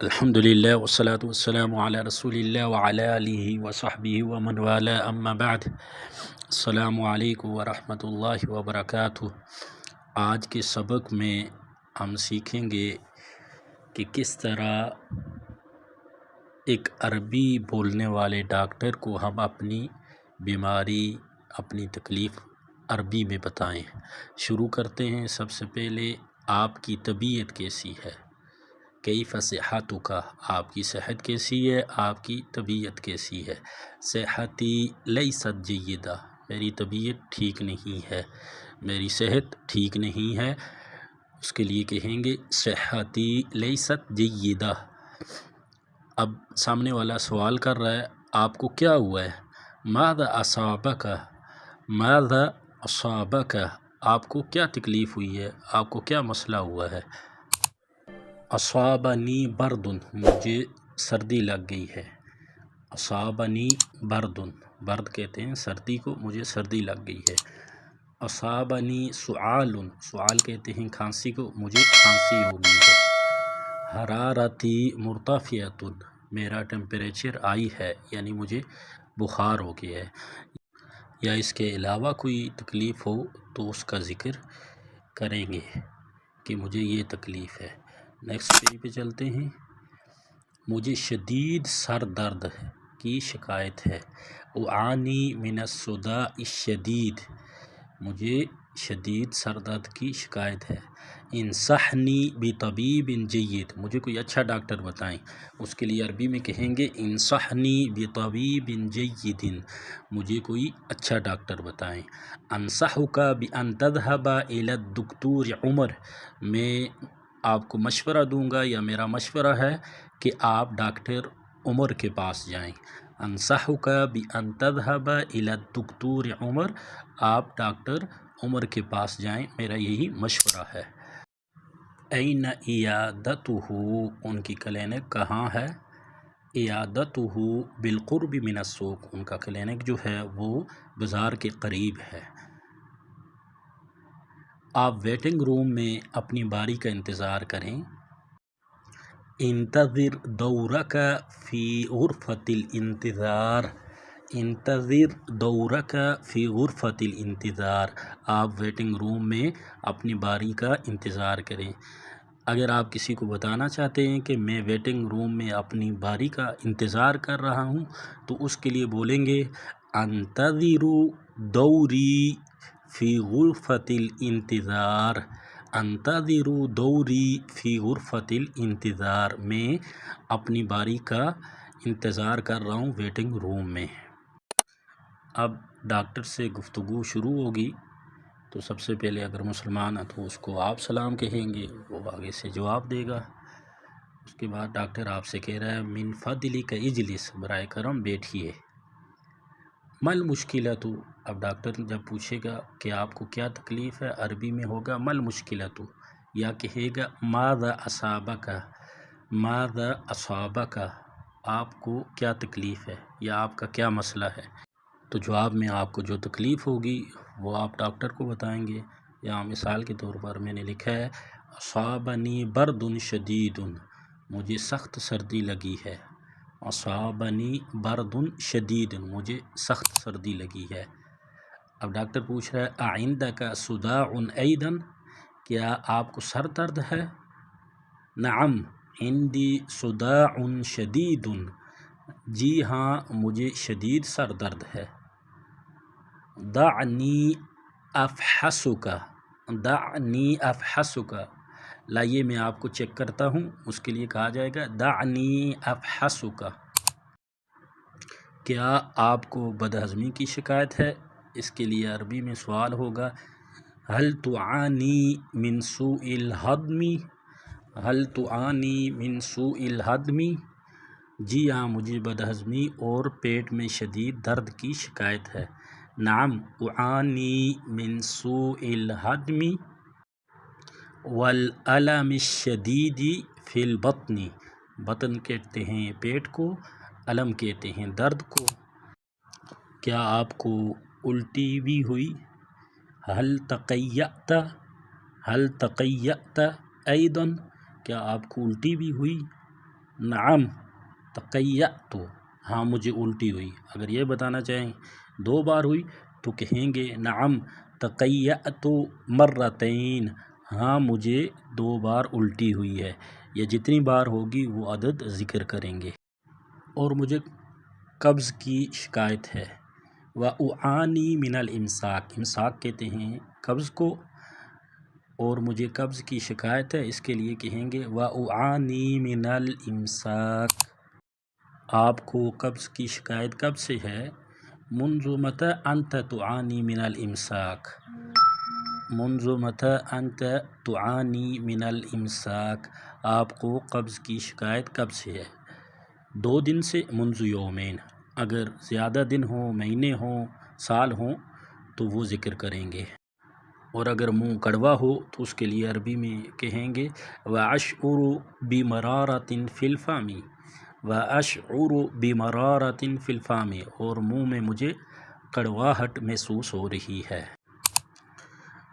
الحمدللہ والصلاة والسلام علی رسول اللہ وعلی آلہ وصحبہ ومن والا اما بعد۔ السلام علیکم ورحمۃ اللہ وبرکاتہ۔ آج کے سبق میں ہم سیکھیں گے کہ کس طرح ایک عربی بولنے والے ڈاکٹر کو ہم اپنی بیماری، اپنی تکلیف عربی میں بتائیں۔ شروع کرتے ہیں۔ سب سے پہلے آپ کی طبیعت کیسی ہے؟ کیف صحتک، آپ کی صحت کیسی ہے؟ آپ کی طبیعت کیسی ہے؟ صحتی لیست جیدہ، میری طبیعت ٹھیک نہیں ہے، میری صحت ٹھیک نہیں ہے۔ اس کے لیے کہیں گے صحتی لیست جیدہ۔ اب سامنے والا سوال کر رہا ہے آپ کو کیا ہوا ہے؟ ماذا اصابک، ماذا اصابک، آپ کو کیا تکلیف ہوئی ہے، آپ کو کیا مسئلہ ہوا ہے؟ اصابنی برد، مجھے سردی لگ گئی ہے۔ اصابنی برد، برد کہتے ہیں سردی کو، مجھے سردی لگ گئی ہے۔ اصابنی سعال، سعال کہتے ہیں کھانسی کو، مجھے کھانسی ہو گئی ہے۔ حرارتی مرتفعۃ، میرا ٹیمپریچر ہائی ہے، یعنی مجھے بخار ہو گیا ہے۔ یا اس کے علاوہ کوئی تکلیف ہو تو اس کا ذکر کریں گے کہ مجھے یہ تکلیف ہے۔ نیکسٹ پیج پہ چلتے ہیں۔ مجھے شدید سر درد کی شکایت ہے۔ اعانی من الصداع الشدید، مجھے شدید سر درد کی شکایت ہے۔ انصحنی بطبیب جید، مجھے کوئی اچھا ڈاکٹر بتائیں۔ اس کے لیے عربی میں کہیں گے انصحنی بطبیب جید، مجھے کوئی اچھا ڈاکٹر بتائیں۔ انصحک بان تذهب الی الدکتور عمر، میں آپ کو مشورہ دوں گا یا میرا مشورہ ہے کہ آپ ڈاکٹر عمر کے پاس جائیں۔ انصحک بان تذهب الی الدکتور عمر، آپ ڈاکٹر عمر کے پاس جائیں، میرا یہی مشورہ ہے۔ این عیادتہ، ان کی کلینک کہاں ہے؟ عیادتہ بالقرب من السوق، ان کا کلینک جو ہے وہ بازار کے قریب ہے۔ آپ ویٹنگ روم میں اپنی باری کا انتظار کریں۔ انتظر دورک فی غرفۃ الانتظار، انتظر دورک فی غرفۃ الانتظار، آپ ویٹنگ روم میں اپنی باری کا انتظار کریں۔ اگر آپ کسی کو بتانا چاہتے ہیں کہ میں ویٹنگ روم میں اپنی باری کا انتظار کر رہا ہوں تو اس کے لیے بولیں گے انتظر دوری فی غرفۃ الانتظار، انتظر دوری فی غرفۃ الانتظار، میں اپنی باری کا انتظار کر رہا ہوں ویٹنگ روم میں۔ اب ڈاکٹر سے گفتگو شروع ہوگی تو سب سے پہلے اگر مسلمان ہے تو اس کو آپ سلام کہیں گے، وہ آگے سے جواب دے گا۔ اس کے بعد ڈاکٹر آپ سے کہہ رہا ہے من فضلک اجلس، برائے کرم بیٹھیے۔ مل مشکلۃ، اب ڈاکٹر جب پوچھے گا کہ آپ کو کیا تکلیف ہے، عربی میں ہوگا مل مشکلۃ، یا کہے گا ماذا اصابک، ماذا اصابک، آپ کو کیا تکلیف ہے یا آپ کا کیا مسئلہ ہے، تو جواب میں آپ کو جو تکلیف ہوگی وہ آپ ڈاکٹر کو بتائیں گے۔ یا مثال کے طور پر میں نے لکھا ہے اصابنی برد شدید، مجھے سخت سردی لگی ہے۔ اصابنی برد شدید، مجھے سخت سردی لگی ہے۔ اب ڈاکٹر پوچھ رہا ہے اعندک صداع ایضا، کیا آپ کو سر درد ہے؟ نعم عندی صداع شدید، جی ہاں مجھے شدید سر درد ہے۔ دعنی افحصک، دعنی افحصک، لائیے میں آپ کو چیک کرتا ہوں، اس کے لیے کہا جائے گا دعنی افحصک۔ کیا آپ کو بدہضمی کی شکایت ہے؟ اس کے لیے عربی میں سوال ہوگا هل تعانی من سوء الہضم، هل تعانی من سوء الہضم، جی ہاں مجھے بدہضمی اور پیٹ میں شدید درد کی شکایت ہے۔ نعم اعانی من سوء الہضم والالم الشدید فی البطن، بطن کہتے ہیں پیٹ کو، الم کہتے ہیں درد کو۔ کیا آپ کو الٹی بھی ہوئی؟ هل تقیأت، هل تقیأت ایضا، کیا آپ کو الٹی بھی ہوئی؟ نعم تقیأت، ہاں مجھے الٹی ہوئی۔ اگر یہ بتانا چاہیں 2 بار ہوئی تو کہیں گے نعم تقیأت مرتین، ہاں مجھے 2 بار الٹی ہوئی ہے۔ یہ جتنی بار ہوگی وہ عدد ذکر کریں گے۔ اور مجھے قبض کی شکایت ہے، وَأُعَانِي مِنَ الْإِمْسَاكِ، امساک کہتے ہیں قبض کو، اور مجھے قبض کی شکایت ہے، اس کے لیے کہیں گے وَأُعَانِي مِنَ الْإِمْسَاكِ۔ آپ کو قبض کی شکایت کب سے ہے؟ منذ متى أنت تعاني من الإمساك، منذ متى أنت تعاني من الإمساك، آپ کو قبض کی شکایت کب سے ہے؟ 2 دن سے، منذ یومین۔ اگر زیادہ دن ہوں، مہینے ہوں، سال ہوں تو وہ ذکر کریں گے۔ اور اگر منہ کڑوا ہو تو اس کے لیے عربی میں کہیں گے وَأَشْعُرُ بِمَرَارَةٍ فِي الْفَمِ، وَأَشْعُرُ بِمَرَارَةٍ فِي الْفَمِ، اور منہ میں مجھے کڑواہٹ محسوس ہو رہی ہے۔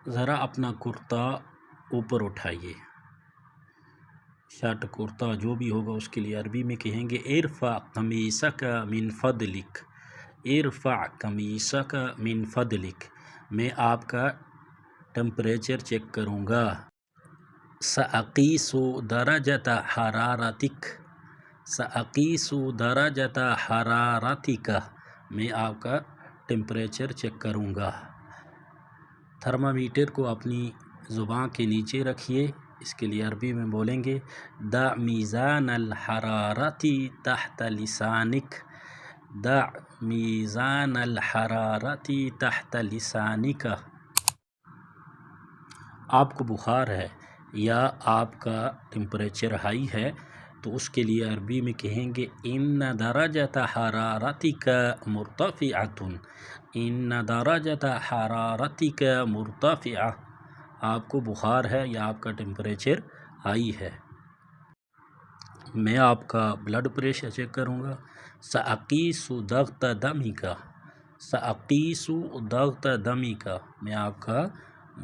ذرا اپنا کرتا اوپر اٹھائیے، شرٹ کرتا جو بھی ہوگا اس کے لیے عربی میں کہیں گے ارفع قمیصک من فضلک، ارفع قمیصک من فضلک، میں آپ کا ٹمپریچر چیک کروں گا۔ سأقیس درجۃ حرارتک، سأقیس درجۃ حرارتک، میں آپ کا ٹمپریچر چیک کروں گا۔ تھرمامیٹر کو اپنی زبان کے نیچے رکھیے، اس کے لیے عربی میں بولیں گے دع میزان الحرارت تحت لسانک، دع میزان الحرارت تحت لسانک۔ آپ کو بخار ہے یا آپ کا ٹمپریچر ہائی ہے تو اس کے لیے عربی میں کہیں گے ان درجۃ حرارتک مرتفعۃ، ان درجۃ حرارتک مرتفعہ، آپ کو بخار ہے یا آپ کا ٹمپریچر ہائی ہے۔ میں آپ کا بلڈ پریشر چیک کروں گا۔ سأقیس ضغط دمک، سأقیس ضغط دمک، میں آپ کا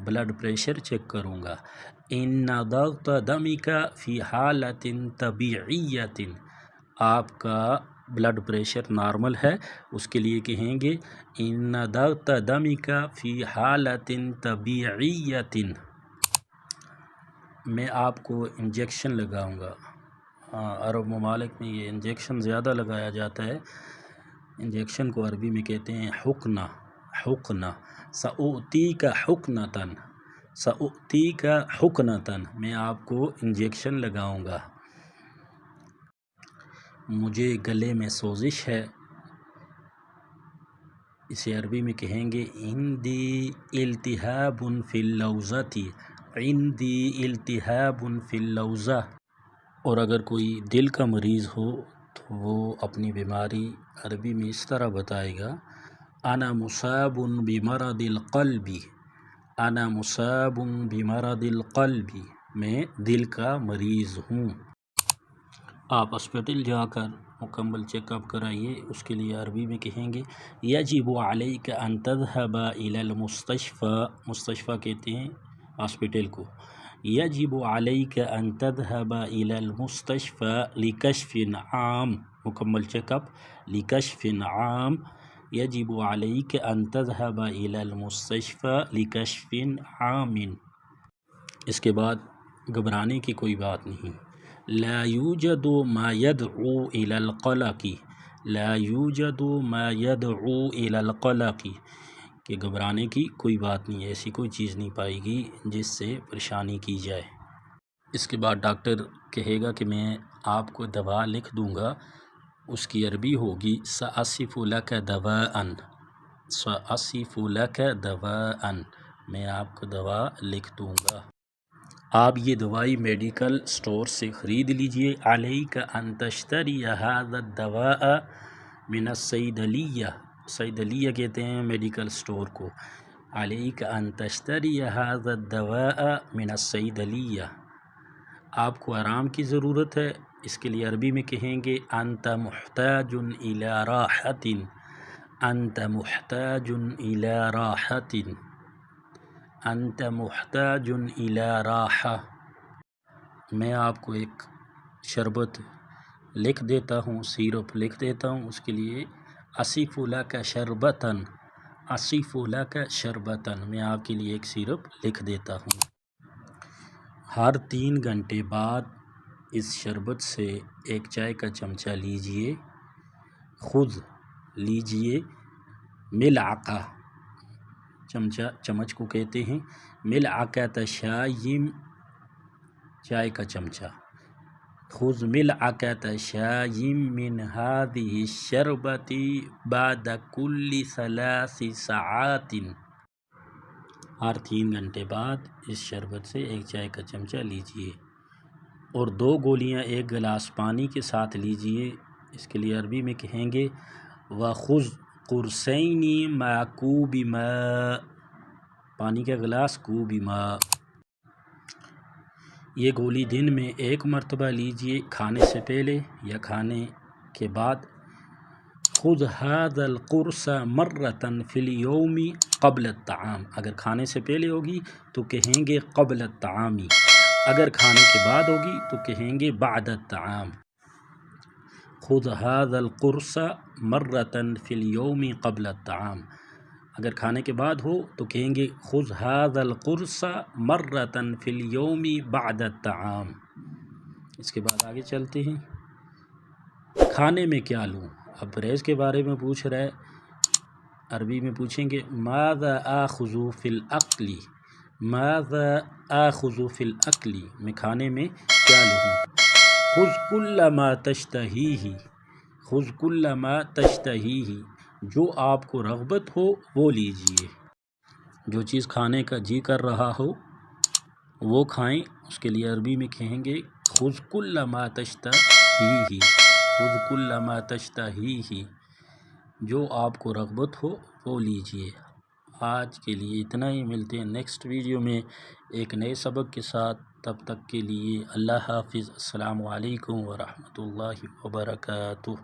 بلڈ پریشر چیک کروں گا۔ ان ضغط دمک فی حالۃ طبیعیۃ، آپ کا بلڈ پریشر نارمل ہے، اس کے لیے کہیں گے ان ضغط دمک فی حالۃ طبیعیۃ۔ میں آپ کو انجیکشن لگاؤں گا، عرب ممالک میں یہ انجیکشن زیادہ لگایا جاتا ہے، انجیکشن کو عربی میں کہتے ہیں حقنہ، حقنہ۔ سأعطیک حقنۃ، سأعطیک حقنۃ، میں آپ کو انجیکشن لگاؤں گا۔ مجھے گلے میں سوزش ہے، اسے عربی میں کہیں گے عندی التہاب فی اللوزۃ، عندی التہاب فی اللوزہ۔ اور اگر کوئی دل کا مریض ہو تو وہ اپنی بیماری عربی میں اس طرح بتائے گا انا مصاب بمرض القلب، انا مصاب بمرض القلب، میں دل کا مریض ہوں۔ آپ ہاسپٹل جا کر مکمل چیک اپ کرائیے، اس کے لیے عربی میں کہیں گے یجب علیک ان تذهب الى المستشفى، مستشفى کہتے ہیں ہاسپٹل کو، یجب علیک ان تذهب الى المستشفى لکشف عام، مکمل چیک اپ، لکشف عام، یجب علیک ان تذهب الى المستشفى لکشف عام۔ اس کے بعد گھبرانے کی کوئی بات نہیں۔ لا یوجد ما يدعو الى القلق، لا یوجد ما يدعو الى القلق، کہ گھبرانے کی کوئی بات نہیں ہے، ایسی کوئی چیز نہیں پائے گی جس سے پریشانی کی جائے۔ اس کے بعد ڈاکٹر کہے گا کہ میں آپ کو دوا لکھ دوں گا، اس کی عربی ہوگی سأصف لك دواء، سأصف لك دواء، میں آپ کو دوا لکھ دوں گا۔ آپ یہ دوائی میڈیکل سٹور سے خرید لیجئے۔ علیک ان تشتری هذا الدواء من الصیدلیہ، صیدلیہ کہتے ہیں میڈیکل سٹور کو، علیک ان تشتری هذا الدواء من الصیدلیہ، آپ کو آرام کی ضرورت ہے، اس کے لیے عربی میں کہیں گے انت محتاج الی راحۃ، انت محتاج الی راحۃ، انت محتاج الی راحہ، میں آپ کو ایک شربت لکھ دیتا ہوں، سیرپ لکھ دیتا ہوں، اس کے لیے اصف لک شربتاً، اصف لک شربتاً، میں آپ کے لیے ایک سیرپ لکھ دیتا ہوں۔ ہر 3 گھنٹے بعد اس شربت سے ایک چائے کا چمچہ لیجئے، خود لیجئے ملعقہ، چمچ کو کہتے ہیں، ملعقۃ شائی، چائے کا چمچہ، خذ ملعقۃ شائی من هذه الشربۃ بعد كل 3 ساعات، ہر 3 گھنٹے بعد اس شربت سے ایک چائے کا چمچہ لیجئے اور 2 گولیاں ایک گلاس پانی کے ساتھ لیجئے۔ اس کے لیے عربی میں کہیں گے وَخُذْ قُرْصَيْنِ مَعَ كُوبِ مَاءٍ، پانی کا گلاس کوب ماء۔ یہ گولی دن میں 1 مرتبہ لیجئے، کھانے سے پہلے یا کھانے کے بعد۔ خُذْ هَذَا الْقُرْصَ مَرَّةً فِي الْيَوْمِ قبل الطعام، اگر کھانے سے پہلے ہوگی تو کہیں گے قبل الطعام، اگر کھانے کے بعد ہوگی تو کہیں گے بعد الطعام۔ خُذْ هَذَا الْقُرْصَ مَرَّةً فِي الْيَوْمِ قبل الطعام، اگر کھانے کے بعد ہو تو کہیں گے خُذْ هَذَا الْقُرْصَ مَرَّةً فِي الْيَوْمِ بعد الطعام۔ اس کے بعد آگے چلتے ہیں، کھانے میں کیا لوں؟ اب پرہیز کے بارے میں پوچھ رہا ہے، عربی میں پوچھیں گے ماذا آخذ فی الاکل، ماذا آخذ فی الاکل، میں کھانے میں کیا لوں؟ خذ کل ما تشتہیہ، خذ کل ما تشتہیہ، جو آپ کو رغبت ہو وہ لیجئے، جو چیز کھانے کا جی کر رہا ہو وہ کھائیں۔ اس کے لیے عربی میں کہیں گے خذ کل ما تشتہیہ، خذ کل ما تشتہیہ، جو آپ کو رغبت ہو وہ لیجئے۔ آج کے لیے اتنا ہی، ملتے ہیں نیکسٹ ویڈیو میں ایک نئے سبق کے ساتھ، تب تک کے لیے اللہ حافظ، السلام علیکم ورحمۃ اللہ وبرکاتہ۔